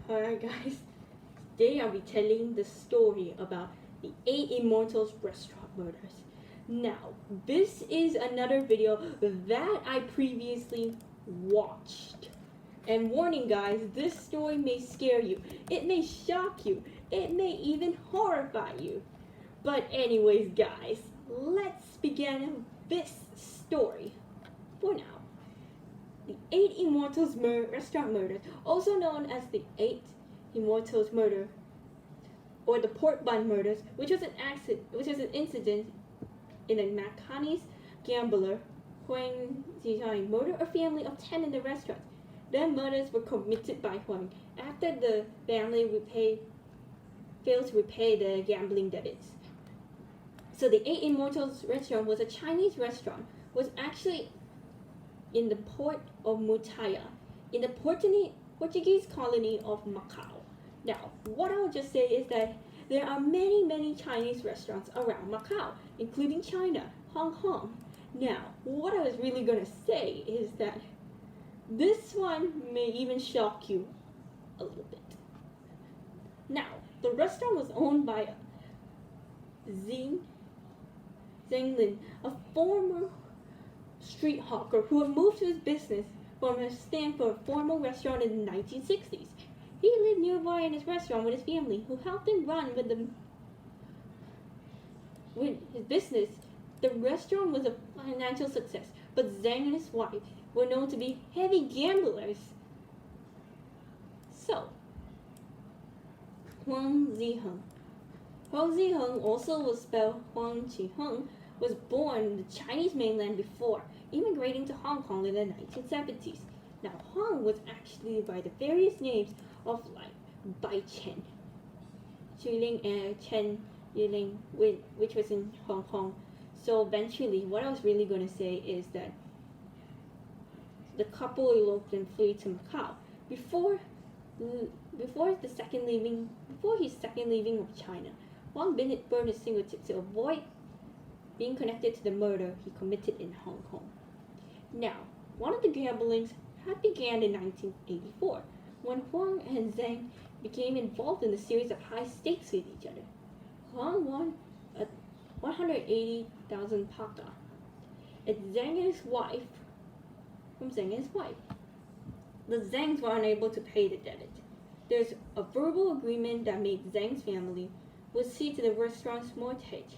Alright guys, today I'll be telling the story about the 8 Immortals Restaurant murders. Now, this is another video that I previously watched. And warning guys, this story may scare you, it may shock you, it may even horrify you. But anyways guys, let's begin this story. For now, the 8 Immortals Restaurant murders, also known as the 8 Immortals murder, or the pork bun murders, which was an incident in a Macanese gambler Huang Zihang murdered a family of 10 in the restaurant. The murders were committed by Huang after the family failed to repay the gambling debits. So the 8 Immortals Restaurant was a Chinese restaurant, was actually in the port of Mutaya, in the Portuguese colony of Macau. Now, what I will just say is that there are many Chinese restaurants around Macau, including China, Hong Kong. Now, what I was really going to say is that this one may even shock you a little bit. Now, the restaurant was owned by Zheng Lin, a former street hawker who had moved to his business from a stand for a formal restaurant in the 1960s. He lived nearby in his restaurant with his family, who helped him run with his business. The restaurant was a financial success, but Zhang and his wife were known to be heavy gamblers. So, Huang Ziheng, also was spelled Huang Qiheng, was born in the Chinese mainland before immigrating to Hong Kong in the 1970s. Now, Huang was actually by the various names of like Bai Chen, Xuling, and Chen Yiling, which was in Hong Kong. So eventually, what I was really going to say is that the couple eloped and flew to Macau before his second leaving of China. Huang burned his fingertips to avoid being connected to the murder he committed in Hong Kong. Now, one of the gamblings had began in 1984 when Huang and Zhang became involved in a series of high stakes with each other. Huang won 180,000 paka, and Zhang and his wife. The Zhangs were unable to pay the debt. There's a verbal agreement that made Zhang's family would see to the restaurant's mortgage,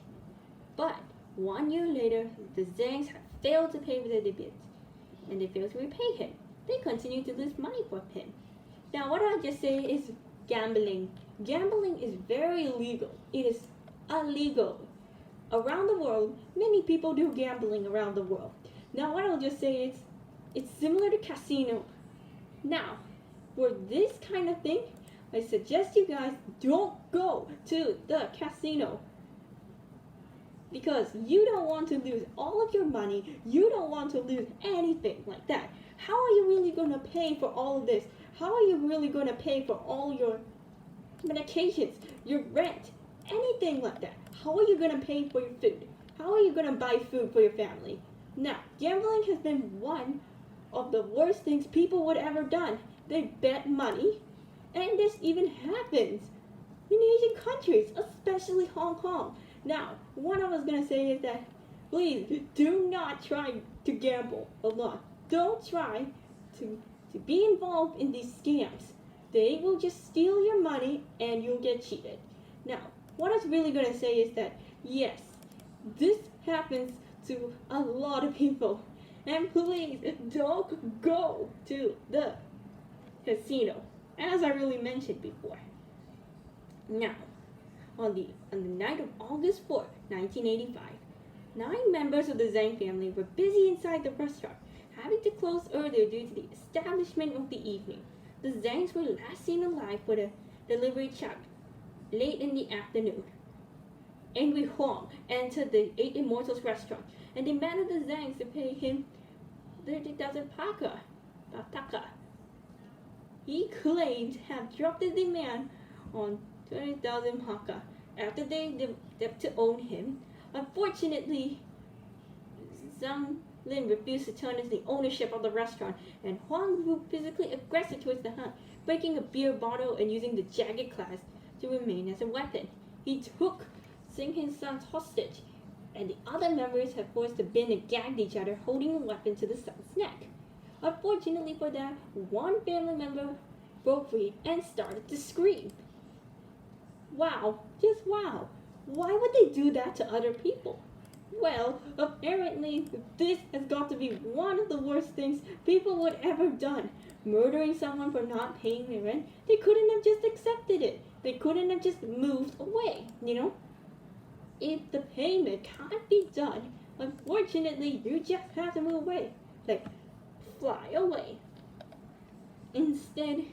but 1 year later, the Zhangs had failed to pay their debts, and they failed to repay him. They continued to lose money from him. Now, what I just say is gambling. Gambling is very illegal. It is illegal. Around the world, many people do gambling around the world. Now, what I'll just say is, it's similar to casino. Now, for this kind of thing, I suggest you guys don't go to the casino, because you don't want to lose all of your money. You don't want to lose anything like that. How are you really going to pay for all of this? How are you really going to pay for all your medications, your rent, anything like that? How are you going to pay for your food? How are you going to buy food for your family? Now, gambling has been one of the worst things people would ever done. They bet money, and this even happens in Asian countries, especially Hong Kong. Now, what I was going to say is that please do not try to gamble a lot. Don't try to be involved in these scams. They will just steal your money and you'll get cheated. Now, what I was really going to say is that yes, this happens to a lot of people. And please don't go to the casino, as I really mentioned before. Now, on the night of August 4th, 1985, 9 members of the Zhang family were busy inside the restaurant, having to close earlier due to the establishment of the evening. The Zhangs were last seen alive with a delivery truck late in the afternoon. Angry Huang entered the 8 Immortals Restaurant and demanded the Zhangs to pay him 30,000 taka. He claimed to have dropped the demand on 20,000 taka after they decided to own him. Unfortunately, Zhang Lin refused to turn in the ownership of the restaurant, and Huang grew physically aggressive towards the Han, breaking a beer bottle and using the jagged glass to remain as a weapon. He took Sing His son's hostage, and the other members had forced the bin and gagged each other, holding a weapon to the son's neck. Unfortunately for that, one family member broke free and started to scream. Wow, just wow. Why would they do that to other people? Well, apparently this has got to be one of the worst things people would ever done. Murdering someone for not paying their rent. They couldn't have just accepted it. They couldn't have just moved away, you know? If the payment can't be done, unfortunately you just have to move away. Like, fly away. Instead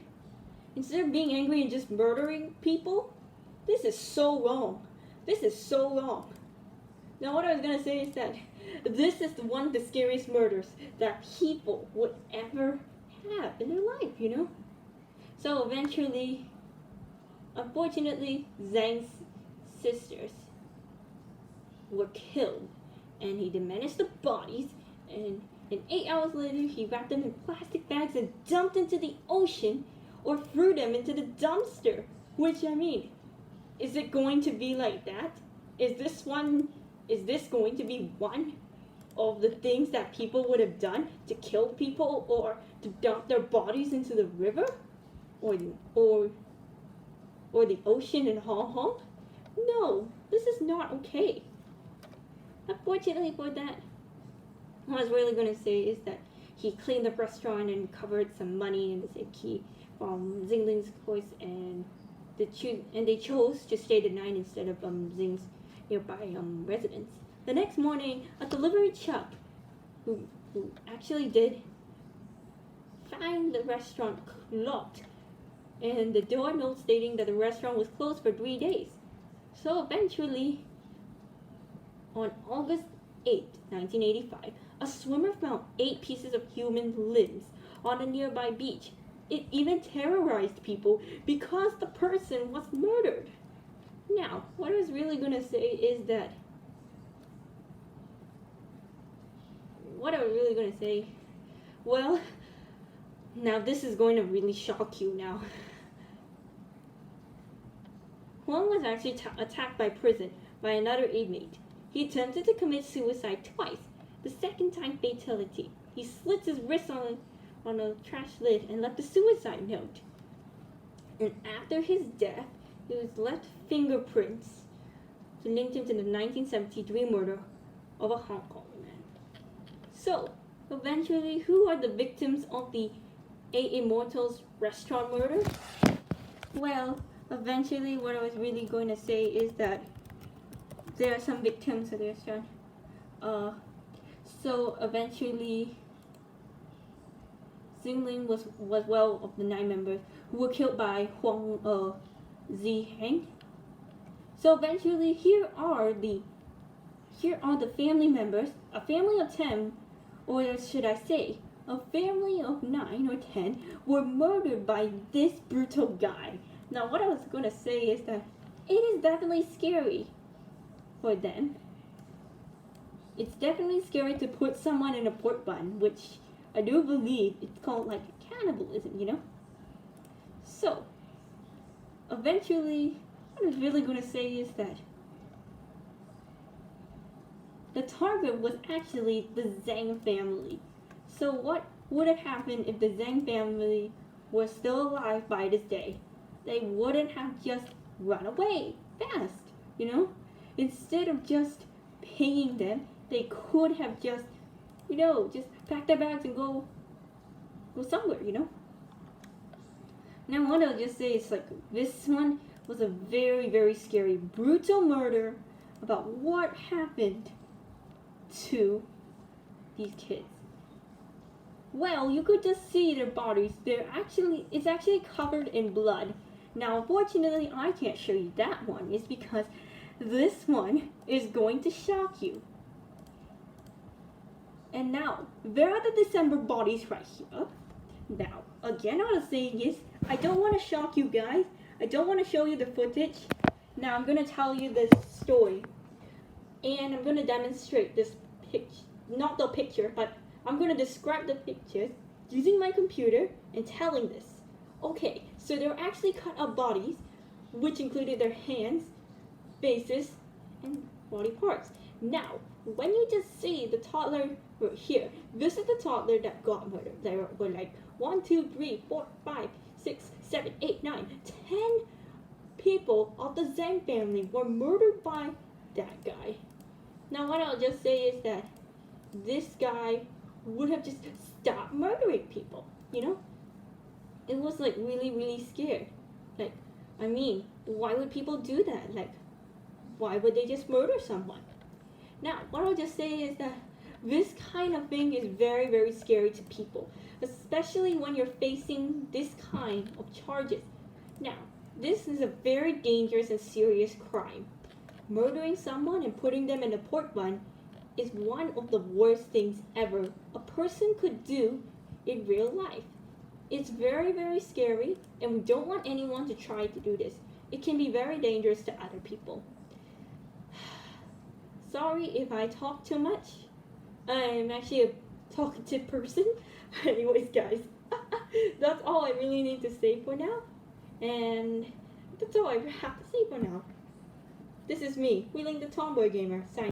of being angry and just murdering people, this is so wrong. This is so wrong. Now what I was gonna say is that this is one of the scariest murders that people would ever have in their life, you know? So eventually, unfortunately, Zhang's sisters were killed, and he diminished the bodies, and 8 hours later he wrapped them in plastic bags and dumped into the ocean or threw them into the dumpster. Which, I mean, is it going to be like that? Is this going to be one of the things that people would have done to kill people or to dump their bodies into the river or the ocean in Hong Kong? No, this is not okay. Unfortunately for that, what I was really going to say is that he cleaned the restaurant and covered some money in the safe key from Zingling's voice, and they chose to stay the night instead of Zing's nearby residence. The next morning, a delivery truck who actually did find the restaurant locked, and the door note stating that the restaurant was closed for 3 days. So eventually, on August 8, 1985, a swimmer found 8 pieces of human limbs on a nearby beach. It even terrorized people because the person was murdered. Now, what I was really going to say is that well, now this is going to really shock you now. Huang was actually attacked by prison by another inmate. He attempted to commit suicide twice. The second time fatality. He slits his wrist on a trash lid and left a suicide note. And after his death, he was left fingerprints to link him to the 1973 murder of a Hong Kong man. So, eventually, who are the victims of the 8 Immortals Restaurant murder? Well, eventually, what I was really going to say is that there are some victims of the restaurant. So eventually, Xingling was well of the 9 members who were killed by Huang Ziheng. So eventually, here are the family members. A family of 10, or should I say, a family of 9 or 10 were murdered by this brutal guy. Now, what I was going to say is that it is definitely scary for them. It's definitely scary to put someone in a pork bun, which I do believe it's called like cannibalism, you know? So, eventually, what I was really going to say is that the target was actually the Zhang family. So what would have happened if the Zhang family was still alive by this day? They wouldn't have just run away fast, you know? Instead of just paying them, they could have just, just pack their bags and go somewhere, you know? Now what I'll just say is like, this one was a very, very scary, brutal murder about what happened to these kids. Well, you could just see their bodies. It's actually covered in blood. Now, unfortunately, I can't show you that one. It's because this one is going to shock you. And now, there are the December bodies right here. Now, again, what I'm saying is, I don't want to shock you guys. I don't want to show you the footage. Now, I'm going to tell you this story. And I'm going to demonstrate this not the picture, but I'm going to describe the pictures using my computer and telling this. Okay, so they were actually cut up bodies, which included their hands, faces, and body parts. Now, when you just see the toddler right here, this is the toddler that got murdered. There were like 1, 2, 3, 4, 5, 6, 7, 8, 9, 10 people of the Zhang family were murdered by that guy. Now, what I'll just say is that this guy would have just stopped murdering people, you know? It was like really, really scared. Like, I mean, why would people do that? Like, why would they just murder someone? Now, what I'll just say is that this kind of thing is very, very scary to people, especially when you're facing this kind of charges. Now, this is a very dangerous and serious crime. Murdering someone and putting them in a pork bun is one of the worst things ever a person could do in real life. It's very, very scary, and we don't want anyone to try to do this. It can be very dangerous to other people. Sorry if I talk too much. I'm actually a talkative person. Anyways, guys, that's all I really need to say for now. And that's all I have to say for now. This is me, Wheeling the Tomboy Gamer, signing